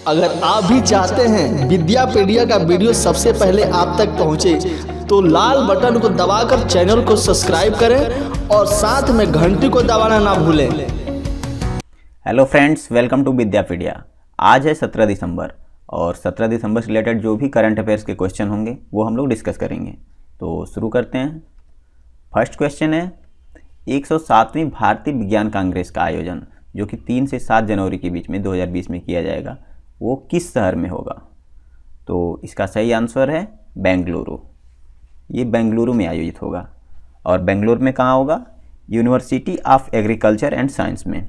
अगर आप भी चाहते हैं विद्यापीडिया का वीडियो सबसे पहले आप तक पहुंचे, तो लाल बटन को दबाकर चैनल को सब्सक्राइब करें और साथ में घंटी को दबाना ना भूलें। Hello friends, welcome to Vidyapedia. आज है 17 दिसंबर और 17 दिसंबर से रिलेटेड जो भी करंट अफेयर्स के क्वेश्चन होंगे वो हम लोग डिस्कस करेंगे। तो शुरू करते हैं। फर्स्ट क्वेश्चन है, 107वीं भारतीय विज्ञान कांग्रेस का आयोजन जो कि 3 से 7 जनवरी के बीच में 2020 में किया जाएगा, वो किस शहर में होगा? तो इसका सही आंसर है बेंगलुरु। ये बेंगलुरु में आयोजित होगा। और बेंगलुरु में कहाँ होगा? University of agriculture and science में।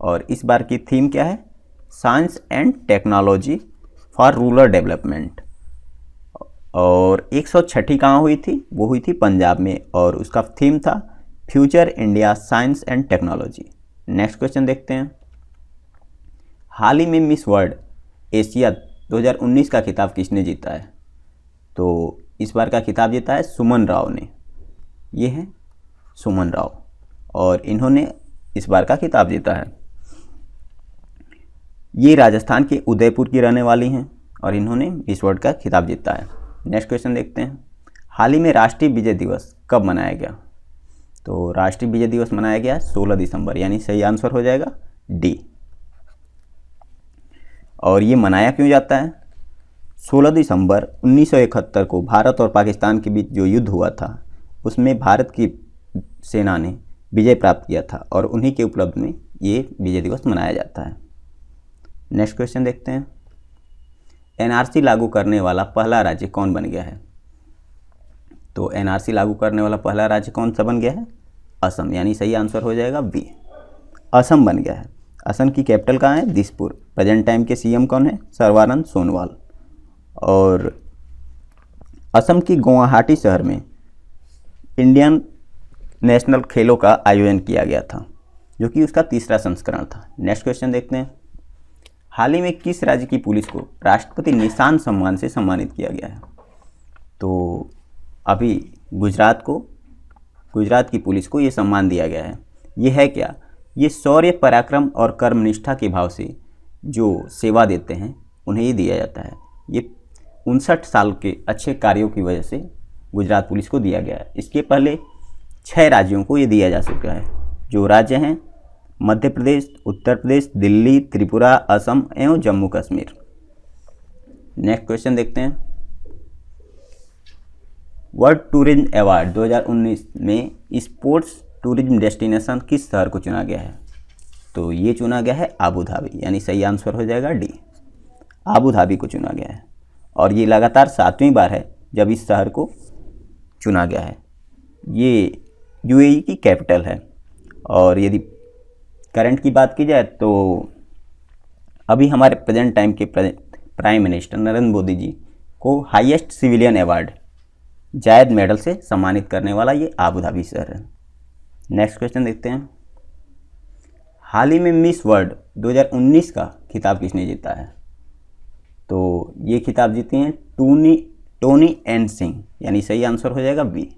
और इस बार की थीम क्या है? Science and technology for rural development. और 106वीं कहाँ हुई थी? वो हुई थी पंजाब में और उसका थीम था future India science and technology. Next question देखते हैं। हाल ही में मिस वर्ल्ड एशिया 2019 का खिताब किसने जीता है? तो इस बार का खिताब जीता है सुमन राव ने। ये है सुमन राव और इन्होंने इस बार का खिताब जीता है। ये राजस्थान के उदयपुर की रहने वाली हैं और इन्होंने मिस वर्ल्ड का खिताब जीता है। नेक्स्ट क्वेश्चन देखते हैं। हाल ही में राष्ट्रीय विजय दिवस कब मनाया गया? तो राष्ट्रीय विजय दिवस मनाया गया 16 दिसंबर, यानी सही आंसर हो जाएगा डी। और ये मनाया क्यों जाता है? 16 दिसंबर 1971 को भारत और पाकिस्तान के बीच जो युद्ध हुआ था उसमें भारत की सेना ने विजय प्राप्त किया था और उन्हीं के उपलब्ध में ये विजय दिवस मनाया जाता है। नेक्स्ट क्वेश्चन देखते हैं। एनआरसी लागू करने वाला पहला राज्य कौन बन गया है? तो एनआरसी लागू करने वाला पहला राज्य कौन सा बन गया है? असम, यानी सही आंसर हो जाएगा बी। असम बन गया है। असम की कैपिटल कहाँ है? दिसपुर। प्रेजेंट टाइम के सीएम कौन है? सर्बानंद सोनोवाल। और असम की गुवाहाटी शहर में इंडियन नेशनल खेलों का आयोजन किया गया था जो कि उसका तीसरा संस्करण था। नेक्स्ट क्वेश्चन देखते हैं। हाल ही में किस राज्य की पुलिस को राष्ट्रपति निशान सम्मान से सम्मानित किया गया है? तो अभी गुजरात की पुलिस को ये सम्मान दिया गया है। ये है क्या? ये शौर्य, पराक्रम और कर्मनिष्ठा के भाव से जो सेवा देते हैं उन्हें ये दिया जाता है। ये 59 साल के अच्छे कार्यों की वजह से गुजरात पुलिस को दिया गया है। इसके पहले 6 राज्यों को ये दिया जा चुका है। जो राज्य हैं मध्य प्रदेश, उत्तर प्रदेश, दिल्ली, त्रिपुरा, असम एवं जम्मू कश्मीर। नेक्स्ट क्वेश्चन देखते हैं। वर्ल्ड टूरिज्म अवार्ड 2019 में स्पोर्ट्स टूरिज्म डेस्टिनेशन किस शहर को चुना गया है? तो ये चुना गया है आबू धाबी, यानी सही आंसर हो जाएगा डी। आबू धाबी को चुना गया है और ये लगातार 7वीं बार है जब इस शहर को चुना गया है। ये यूएई की कैपिटल है। और यदि करंट की बात की जाए तो अभी हमारे प्रेजेंट टाइम के प्राइम मिनिस्टर नरेंद्र मोदी जी को हाईएस्ट सिविलियन अवार्ड जायद मेडल से सम्मानित करने वाला ये आबू धाबी शहर है। नेक्स्ट क्वेश्चन देखते हैं। हाल ही में मिस वर्ल्ड 2019 का खिताब किसने जीता है? तो ये खिताब जीती हैं टोनी एन सिंह, यानी सही आंसर हो जाएगा बी।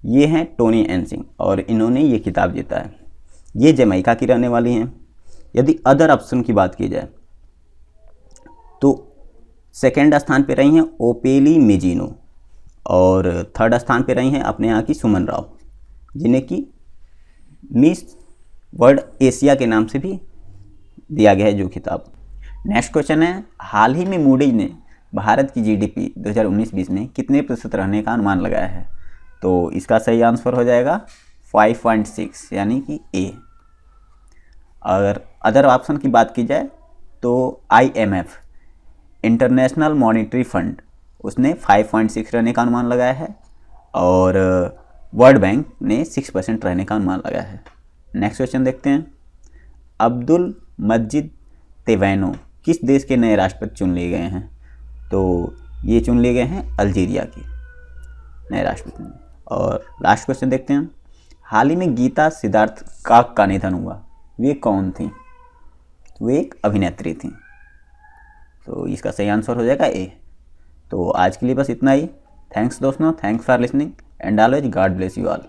ये हैं टोनी एन सिंह और इन्होंने ये खिताब जीता है। ये जमैका की रहने वाली हैं। यदि अदर ऑप्शन की बात की जाए तो सेकेंड स्थान पे रही हैं ओपेली मेजिनो और थर्ड स्थान पे रही हैं अपने यहाँ की सुमन राव, जिन्हें कि मिस वर्ल्ड एशिया के नाम से भी दिया गया है जो खिताब। नेक्स्ट क्वेश्चन है। हाल ही में मूडीज ने भारत की जीडीपी 2019-20 में कितने प्रतिशत रहने का अनुमान लगाया है? तो इसका सही आंसर हो जाएगा 5.6, यानी कि ए। अगर अदर ऑप्शन की बात की जाए तो IMF इंटरनेशनल मॉनिटरी फंड उसने 5.6 रहने का अनुमान लगाया है और वर्ल्ड बैंक ने 6% रहने का अनुमान लगाया है। नेक्स्ट क्वेश्चन देखते हैं। अब्दुल मजीद तेवैनो किस देश के नए राष्ट्रपति चुन लिए गए हैं? तो ये चुन लिए गए हैं अल्जीरिया के नए राष्ट्रपति। और लास्ट क्वेश्चन देखते हैं। हाल ही में गीता सिद्धार्थ काक का निधन हुआ, वे कौन थी? वे एक अभिनेत्री थी। तो इसका सही आंसर हो जाएगा ए। तो आज के लिए बस इतना ही। थैंक्स दोस्तों, thanks for listening and always God bless you all.